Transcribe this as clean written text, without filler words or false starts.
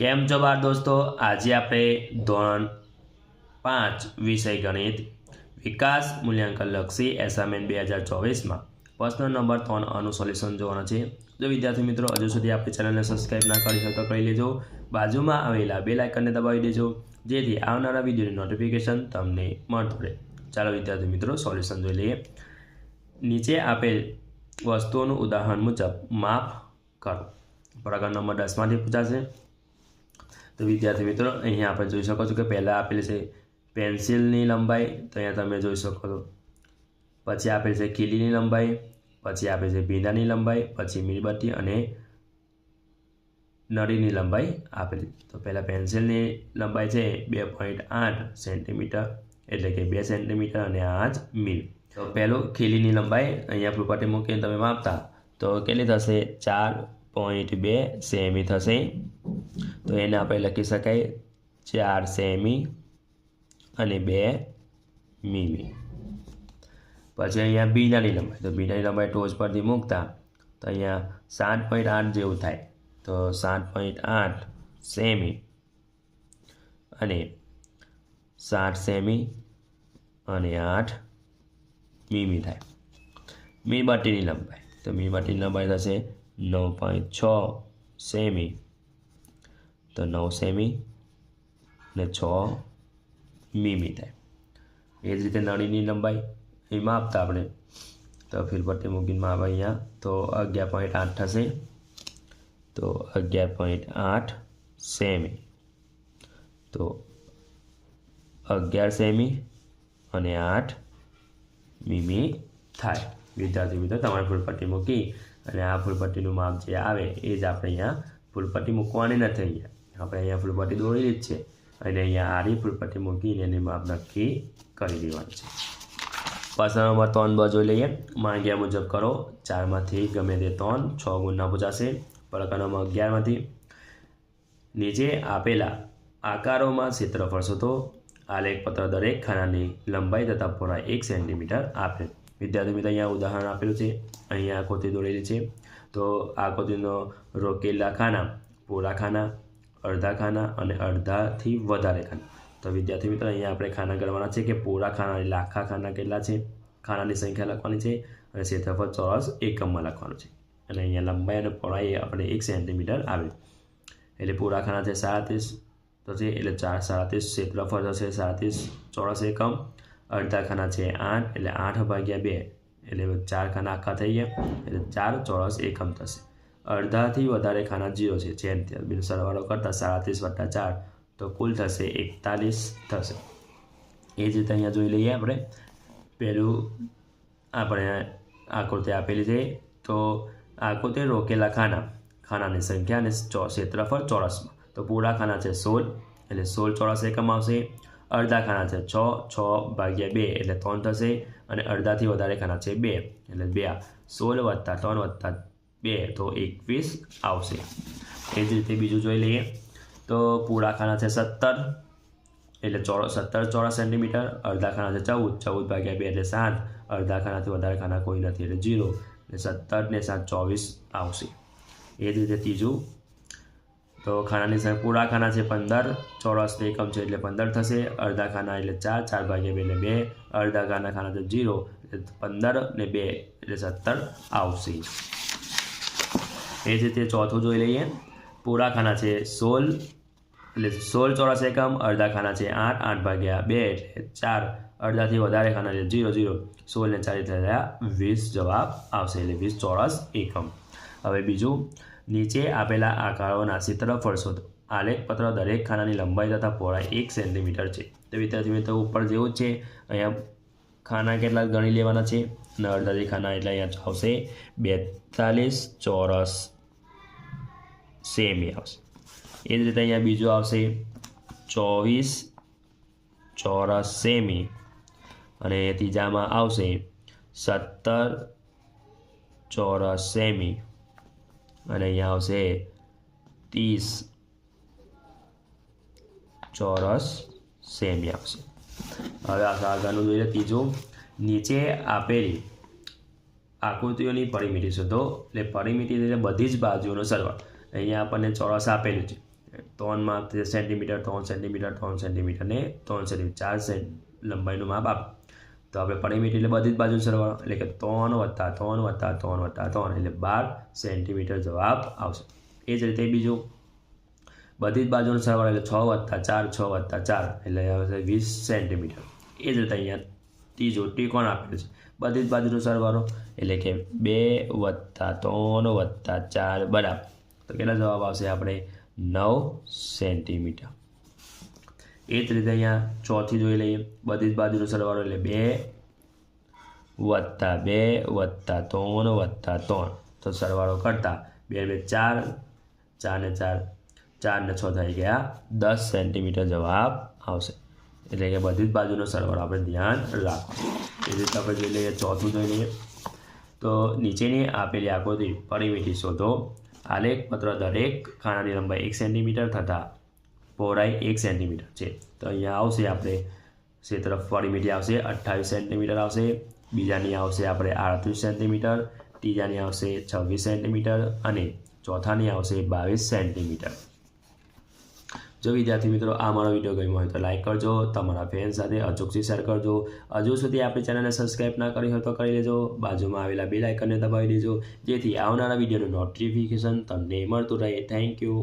કેમ છો બાર દોસ્તો? આજે આપણે ધોરણ 5 વિષય ગણિત વિકાસ મૂલ્યાંકન લક્ષી એસાઇનમેન્ટ 2024માં પ્રશ્ન નંબર 3 આનું સોલ્યુશન જોવાનું છે। જો વિદ્યાર્થી મિત્રો હજુ સુધી આપણી ચેનલને સબસ્ક્રાઇબ ના કરી હોય તો કરી લેજો, બાજુમાં આવેલા બેલ આઇકનને દબાવી દેજો જેથી આવનારા વિડીયોની નોટિફિકેશન તમને મળતું રહે। ચાલો વિદ્યાર્થી મિત્રો સોલ્યુશન જોઈ લઈએ। નીચે આપેલ વસ્તુઓનું ઉદાહરણ મુજબ માપ કરો। પ્રકરણ નંબર 10માંથી પૂછાશે। तो विद्यार्थी मित्रों अहीं आप जोई शको छो कि पहला आपेल है पेन्सिलनी लंबाई, तो अहीं तमे जोई शको छो। पछी आपेल है खीलीनी लंबाई, पछी आपेल है भींडानी लंबाई, पछी मीणबत्ती अने नळीनी लंबाई आपेली। तो पहला पेन्सिलनी लंबाई है 2.8 सेंटीमीटर एटले के 2 सेंटीमीटर अने 8 मील। तो पहलो खीलीनी लंबाई अहीं फूलपट्टी मूकीने तमे मापता तो केटली थशे 4.2 सेमी थशे। तो एने आपणे लखी शकाय 4 सेमी अने 2 मीमी। पछी अहींया भींडानी लंबाई, तो भींडानी लंबाई टोच परथी मूकता तो अहींया 7.8 जेवुं थाय। तो 7.8 सेमी अने 7 सेमी अने 8 मीमी थाय। मीणबत्तीनी लंबाई, तो मीणबत्तीनी लंबाई थशे 9.6 सेमी, तो 9 सेमी ने 6 मीमी थाय। ए ज रीते नळीनी लंबाई ए मापता आपणे तो फीलपट्टी मूकीने माप अहींया तो 11.8 थशे। तो 11.8 सेमी, तो 11 सेमी अने 8 मीमी थाय। विद्यार्थी मित्रों तमारे फूलपट्टी मूकी अने आ फूलपट्टीनुं माप जे आवे ए ज आपणे अहींया फूलपट्टी मूकवानी नथी। अहींया આપણે અહીંયા ફૂલપટ્ટી દોરેલી જ છે અને અહીંયા આડી ફૂલપટ્ટી મૂકીને એની માપ નક્કી કરી દેવાનું છે। પ્રશ્ન નંબર 3 જોઈ લઈએ। માંગ્યા મુજબ કરો। 4માંથી ગમે તે 3 6 ગુણના પૂછાશે। પ્રકરણ નંબર 11માંથી નીચે આપેલા આકારોમાં ક્ષેત્રફળ શોધો। આલેખપત્ર દરેક ખાનાની લંબાઈ તથા પહોળાઈ 1 સેન્ટીમીટર આપે। વિદ્યાર્થી મિત્રો અહીંયા ઉદાહરણ આપેલું છે, અહીંયા આકૃતિ દોરેલી છે। તો આકૃતિનો રોકેલા ખાના, પૂરા ખાના, अर्धा खाना और अर्धाथी वधारे खाना। तो विद्यार्थी मित्रों अहीं आपणे खाना गणवाना छे कि पूरा खाना एटले आखा खाना केटला छे, खानानी संख्या लखवानी छे अने क्षेत्रफळ चौरस एकममां लखवानुं छे। अने अहींया लंबाई अने पहोळाई आपणे 1 सेंटीमीटर आवे एटले पूरा खाना छे 37 थशे एटले 37 क्षेत्रफळ थशे 37 चौरस एकम। अर्धा खाना छे 8 एटले 8/2 एटले 4 खाना आखा थई गया एटले 4 चौरस एकम थशे। अर्धाथी वधारे खाना 0 है, जेम तेम सरवाळो करता 37 + 4 तो कुल थशे 41 थशे। ए ज रीते अहींया जोई लईए आपणे पहेलुं आपणे आकृति आपेली छे। तो आकृति रोकेला खाना, खानानी संख्या अने क्षेत्रफळ चौरसमां। तो पूरा खाना छे 16 एटले 16 चौरस एकम आवशे। अर्धा खाना छे 6 6/2 एटले 3 थशे अने अर्धाथी वधारे खाना छे 2 एटले 2 16 + 3 + 2 तो 21 आवशे। ए ज रीते बीजुं जोई लईए। तो पूरा खाना छे 17 एटले 17 चौरस सेंटीमीटर। अर्धा खाना छे 14 14/2 एटले 7। अर्धा खानाथी वधारे खाना कोई नथी एटले 0 એટલે 17 ને 7 24 આવશે। એ જ રીતે ત્રીજું તો ખાનાની સંખ્યા પૂરા ખાના છે 15 ચોરસ એકમ છે એટલે 15 થશે। અડધા ખાના એટલે 4 4/2 એટલે 2। અડધા ખાના છે 0 એટલે 15 ને 2 એટલે 17 આવશે। એ જ રીતે ચોથું જોઈ લઈએ। પૂરા ખાના છે 16 એટલે 16 ચોરસ એકમ। અડધા ખાના છે 8 8/2 એટલે 4। અડધાથી વધારે ખાના એટલે 0 0 16 ને 4 એટલે 20 જવાબ આવશે એટલે 20 ચોરસ એકમ। હવે બીજું નીચે આપેલા આકારોના ક્ષેત્રફળ શોધો। આલેખપત્ર દરેક ખાનાની લંબાઈ તથા પહોળાઈ 1 સેન્ટીમીટર છે। તો વિદ્યાર્થી મિત્રો ઉપર જેવું જ છે, અહીંયા ખાના કેટલા ગણી લેવાના છે અને અડધાથી ખાના એટલે અહીંયા આવશે 42 ચોરસ सेमी आवशे। ए ज रीते अहींया बीजुं आवशे 24 चौरस सेमी अने तीजामां आवशे 17 चौरस सेमी अने अहींया आवशे 30 चौरस सेमी आवशे। हवे આગળનું જોઈએ ત્રીજું। નીચે આપેલી આકૃતિઓની પરિમિતિ શોધો। એટલે પરિમિતિ એટલે બધી જ બાજુઓનો સરવાળો। અહીંયા આપણને ચોરસ આપેલું છે 3 માપ 3 સેન્ટીમીટર 3 સેન્ટીમીટર ને 3 સેન્ટીમીટર 4 લંબાઈનું માપ આપ તો આપણે પરિમિતિ એટલે બધી જ બાજુ સરવાળો એટલે કે 3 વત્તા 3 વત્તા 3 વત્તા 3 એટલે 12 સેન્ટીમીટર જવાબ આવશે. એ જ રીતે બીજું બધી જ બાજુનો સરવાળો એટલે 6 વત્તા 4 6 વત્તા 4 એટલે આવશે 20 સેન્ટીમીટર. એ જ રીતે અહીંયા ત્રીજું ત્રિકોણ આપેલું છે બધી જ બાજુનો સરવાળો એટલે કે 2 વત્તા 3 વત્તા 4 બરાબર તો કેટલા જવાબ આવશે આપણે 9 સેન્ટીમીટર. એ જ રીતે અહીંયા ચોથી જોઈ લઈએ બધી જ બાજુનો સરવાળો એટલે 2 વત્તા 2 વત્તા 3 વત્તા 3 તો સરવાળો કરતા 2 2 4 4 ને 4 4 ને 6 થઈ ગયા 10 સેન્ટીમીટર જવાબ આવશે. એટલે કે બધી જ બાજુનો સરવાળો આપણે ધ્યાન રાખો. એ રીતે આપણે જોઈ લઈએ ચોથું જોઈ લઈએ તો નીચેની આપેલી આકૃતિ પરિમિતિ શોધો. આલેખ પત્ર દરેક ખાનાની લંબાઈ 1 સેન્ટીમીટર તથા પહોળાઈ 1 સેન્ટીમીટર છે તો અહીંયા આવશે આપણે ક્ષેત્રફળ પરિમિતિ આવશે 28 સેન્ટીમીટર આવશે. બીજાની આવશે આપણે 38 સેન્ટીમીટર. ત્રીજાની આવશે 26 સેન્ટીમીટર અને ચોથાની આવશે 22 સેન્ટીમીટર. જો વિદ્યાર્થી મિત્રો આ મારો વિડીયો ગમ્યો હોય તો લાઈક કરજો, તમારા ફ્રેન્ડ સાથે અચૂકથી શેર કરજો. હજુ સુધી આપણી ચેનલને સબસ્ક્રાઈબ ના કરી હોય તો કરી લેજો. બાજુમાં આવેલા બેલ આઇકનને દબાવી દેજો જેથી આવનારા વિડીયોનું નોટિફિકેશન તમને મળતું રહે. Thank you.